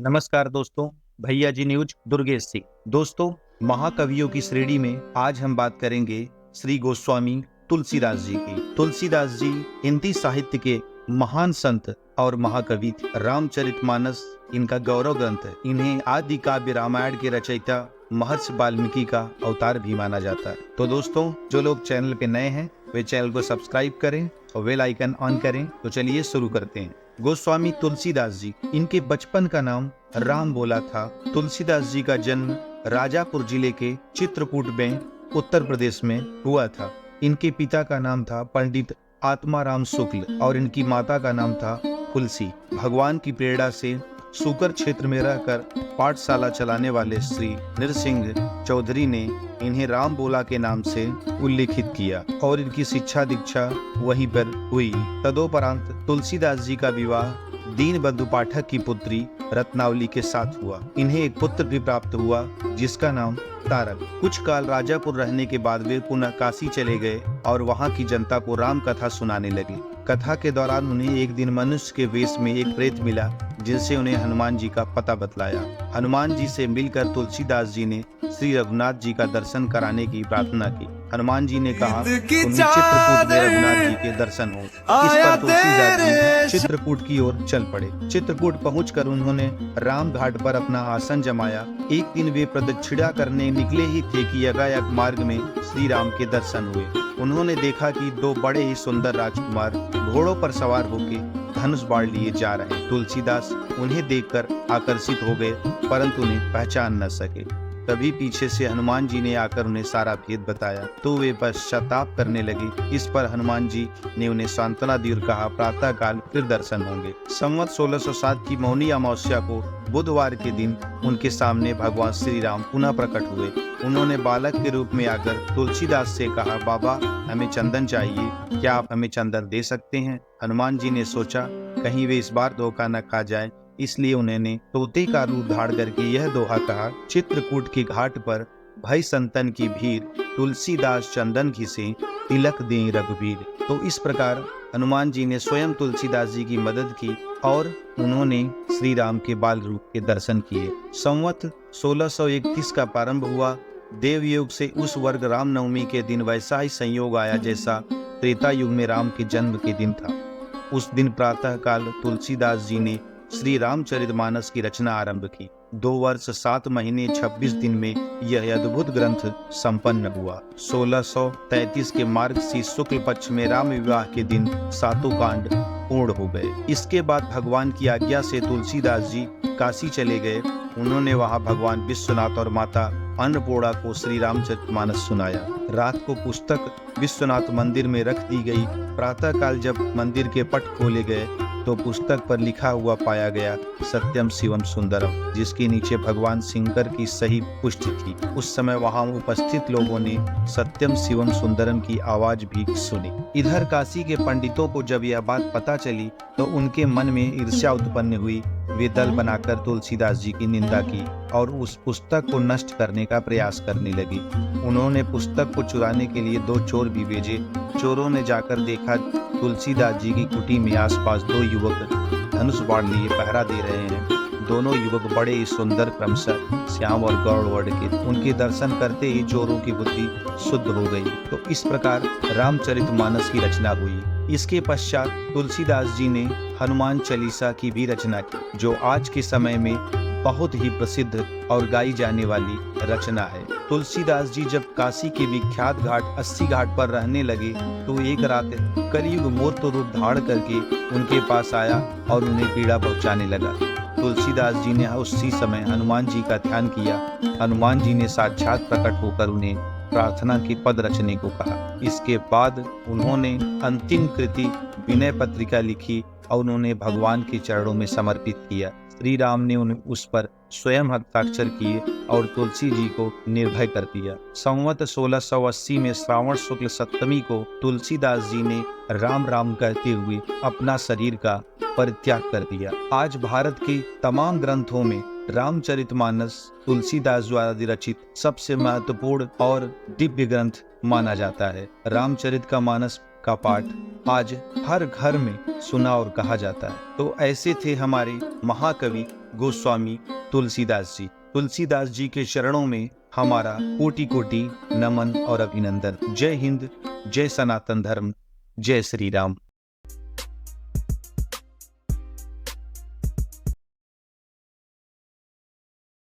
नमस्कार दोस्तों, भैया जी न्यूज दुर्गेश सिंह। दोस्तों, महाकवियों की श्रेणी में आज हम बात करेंगे श्री गोस्वामी तुलसीदास जी की। तुलसीदास जी हिंदी साहित्य के महान संत और महाकवि थे। रामचरितमानस इनका गौरव ग्रंथ है। इन्हें आदि काव्य रामायण के रचयिता महर्षि वाल्मीकि का अवतार भी माना जाता है। तो दोस्तों, जो लोग चैनल पे नए हैं वे चैनल को सब्सक्राइब करें और बेल आइकन ऑन करें। तो चलिए शुरू करते हैं। गोस्वामी तुलसीदास जी, इनके बचपन का नाम राम बोला था। तुलसीदास जी का जन्म राजापुर जिले के चित्रकूट में उत्तर प्रदेश में हुआ था। इनके पिता का नाम था पंडित आत्माराम शुक्ल और इनकी माता का नाम था तुलसी। भगवान की प्रेरणा से सुकर क्षेत्र में रहकर पाठशाला चलाने वाले श्री नरसिंह चौधरी ने इन्हें राम बोला के नाम से उल्लेखित किया और इनकी शिक्षा दीक्षा वहीं पर हुई। तदोपरांत तुलसीदास जी का विवाह दीनबंधु पाठक की पुत्री रत्नावली के साथ हुआ। इन्हें एक पुत्र भी प्राप्त हुआ जिसका नाम तारक। कुछ काल राजापुर रहने के बाद वे पुनः काशी चले गए और वहां की जनता को राम कथा सुनाने लगे। कथा के दौरान उन्हें एक दिन मनुष्य के वेश में एक प्रेत मिला जिनसे उन्हें हनुमान जी का पता बतलाया। हनुमान जी से मिलकर तुलसीदास जी ने श्री रघुनाथ जी का दर्शन कराने की प्रार्थना की। हनुमान जी ने कहा उन्हें चित्रकूट में रघुनाथ जी के दर्शन हो। इस पर तुलसीदास जी चित्रकूट की ओर चल पड़े। चित्रकूट पहुंचकर उन्होंने राम घाट पर अपना आसन जमाया। एक दिन वे प्रदक्षिणा करने निकले ही थे कि यकायक मार्ग में श्री राम के दर्शन हुए। उन्होंने देखा कि दो बड़े ही सुंदर राजकुमार घोड़ों पर सवार होकर धनुष बाण लिए जा रहे। तुलसीदास उन्हें देखकर आकर्षित हो गए परंतु उन्हें पहचान न सके। तभी पीछे से हनुमान जी ने आकर उन्हें सारा भेद बताया तो वे पश्चाताप करने लगे। इस पर हनुमान जी ने उन्हें सांत्वना दी और कहा प्रातः काल फिर दर्शन होंगे। संवत 1607 की मौनी अमावस्या को बुधवार के दिन उनके सामने भगवान श्री राम पुनः प्रकट हुए। उन्होंने बालक के रूप में आकर तुलसीदास से कहा, बाबा हमें चंदन चाहिए, क्या आप हमें चंदन दे सकते हैं? हनुमान जी ने सोचा कहीं वे इस बार धोखा न खा जाए, इसलिए उन्होंने तोते का रूप धारण करके यह दोहा कहा, चित्रकूट के घाट पर भय संतन की भीड़, तुलसीदास चंदन घिसे तिलक दें रघुवीर। तो इस प्रकार हनुमान जी ने स्वयं तुलसीदास जी की मदद की और उन्होंने श्री राम के बाल रूप के दर्शन किए। संवत 1631 का प्रारंभ हुआ। देवयोग से उस वर्ग रामनवमी के दिन वैसा ही संयोग आया जैसा त्रेता युग में राम के जन्म के दिन था। उस दिन प्रातः काल तुलसीदास जी ने श्री रामचरितमानस की रचना आरंभ की। 2 वर्ष 7 महीने 26 दिन में यह अद्भुत ग्रंथ संपन्न हुआ। 1633 के मार्गशीर्ष शुक्ल पक्ष में राम विवाह के दिन 7 कांड पूर्ण हो गए। इसके बाद भगवान की आज्ञा से तुलसीदास जी काशी चले गए। उन्होंने वहां भगवान विश्वनाथ और माता अन्नपूर्णा को श्री रामचरितमानस सुनाया। रात को पुस्तक विश्वनाथ मंदिर में रख दी गई। प्रातः काल जब मंदिर के पट खोले गए तो पुस्तक पर लिखा हुआ पाया गया सत्यम शिवम सुंदरम, जिसके नीचे भगवान शंकर की सही पुष्टि थी। उस समय वहां उपस्थित लोगों ने सत्यम शिवम सुंदरम की आवाज भी सुनी। इधर काशी के पंडितों को जब यह बात पता चली तो उनके मन में ईर्ष्या उत्पन्न हुई। वे दल बनाकर तुलसीदास जी की निंदा की और उस पुस्तक को नष्ट करने का प्रयास करने लगी। उन्होंने पुस्तक को चुराने के लिए 2 चोर भी भेजे। चोरों ने जाकर देखा तुलसीदास जी की कुटी में आसपास 2 युवक धनुष बाण लिए पहरा दे रहे हैं। दोनों युवक बड़े ही सुंदर, क्रमशः श्याम और गौड़ वर्ण के। उनके दर्शन करते ही चोरों की बुद्धि शुद्ध हो गई। तो इस प्रकार रामचरितमानस की रचना हुई। इसके पश्चात तुलसीदास जी ने हनुमान चालीसा की भी रचना की, जो आज के समय में बहुत ही प्रसिद्ध और गाई जाने वाली रचना है। तुलसीदास जी जब काशी के विख्यात घाट 80 घाट पर रहने लगे तो एक रात कलयुग मूर्त रूप धारण करके उनके पास आया और उन्हें पीड़ा पहुंचाने लगा। तुलसीदास जी ने उसी समय हनुमान जी का ध्यान किया। हनुमान जी ने साक्षात प्रकट होकर उन्हें प्रार्थना के पद रचने को कहा। इसके बाद उन्होंने अंतिम कृति विनय पत्रिका लिखी और उन्होंने भगवान के चरणों में समर्पित किया। श्री राम ने उन्हें उस पर स्वयं हस्ताक्षर किए और तुलसी जी को निर्भय कर दिया। संवत 1680 में श्रावण शुक्ल सप्तमी को तुलसीदास जी ने राम राम कहते हुए अपना शरीर का परित्याग कर दिया। आज भारत के तमाम ग्रंथों में रामचरितमानस तुलसीदास द्वारा रचित सबसे महत्वपूर्ण और दिव्य ग्रंथ माना जाता है। रामचरित का मानस का पाठ आज हर घर में सुना और कहा जाता है। तो ऐसे थे हमारे महाकवि गोस्वामी तुलसीदास जी। तुलसीदास जी के चरणों में हमारा कोटि कोटि नमन और अभिनंदन। जय हिंद, जय सनातन धर्म, जय श्री राम।